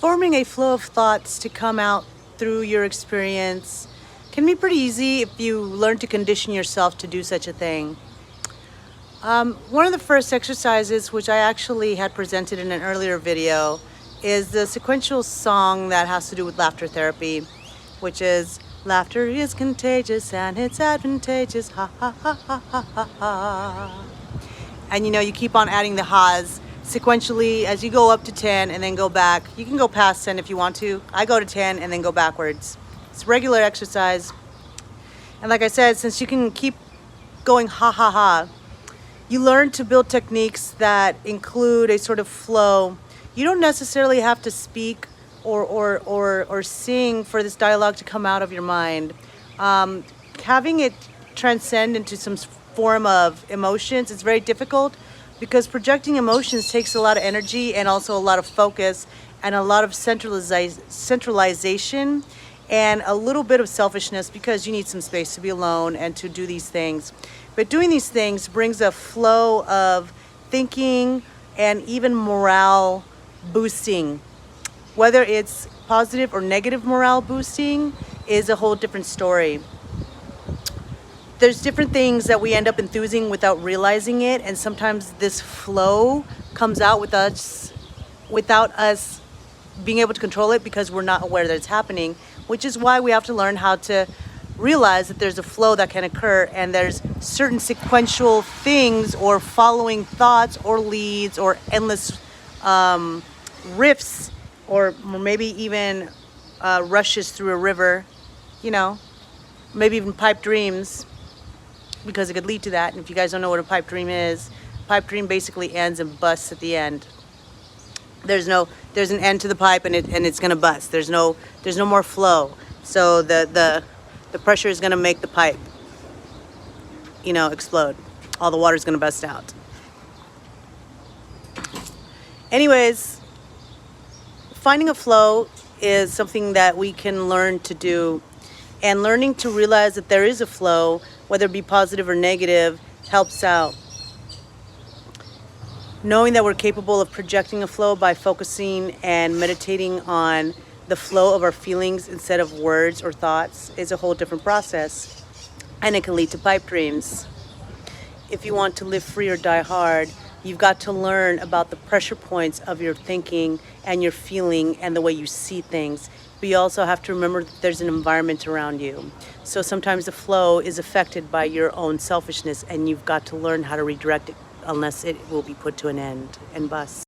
Forming a flow of thoughts to come out through your experience can be pretty easy if you learn to condition yourself to do such a thing. One of the first exercises, which I actually had presented in an earlier video, is the sequential song that has to do with laughter therapy, which is laughter is contagious and it's advantageous, ha ha ha ha ha ha ha. And you keep on adding the ha's sequentially as you go up to 10 and then go back. You can go past 10 if you want to. I go to 10 and then go backwards. It's regular exercise. And like I said, since you can keep going ha ha ha, you learn to build techniques that include a sort of flow. You don't necessarily have to speak or sing for this dialogue to come out of your mind. Having it transcend into some form of emotions is very difficult because projecting emotions takes a lot of energy and also a lot of focus and a lot of centralization and a little bit of selfishness because you need some space to be alone and to do these things. But doing these things brings a flow of thinking and even morale boosting. Whether it's positive or negative morale boosting is a whole different story. There's different things that we end up enthusing without realizing it, and sometimes this flow comes out with us without us being able to control it because we're not aware that it's happening, which is why we have to learn how to realize that there's a flow that can occur and there's certain sequential things or following thoughts or leads or endless riffs or maybe even rushes through a river, maybe even pipe dreams, because it could lead to that. And if you guys don't know what a pipe dream is, pipe dream basically ends and busts at the end. There's an end to the pipe and it's gonna bust. There's no more flow. So the pressure is gonna make the pipe, explode. All the water's gonna bust out. Anyways, finding a flow is something that we can learn to do, and learning to realize that there is a flow, whether it be positive or negative, helps out. Knowing that we're capable of projecting a flow by focusing and meditating on the flow of our feelings instead of words or thoughts is a whole different process, and it can lead to pipe dreams. If you want to live free or die hard, you've got to learn about the pressure points of your thinking and your feeling and the way you see things. But you also have to remember that there's an environment around you. So sometimes the flow is affected by your own selfishness, and you've got to learn how to redirect it, unless it will be put to an end and bust.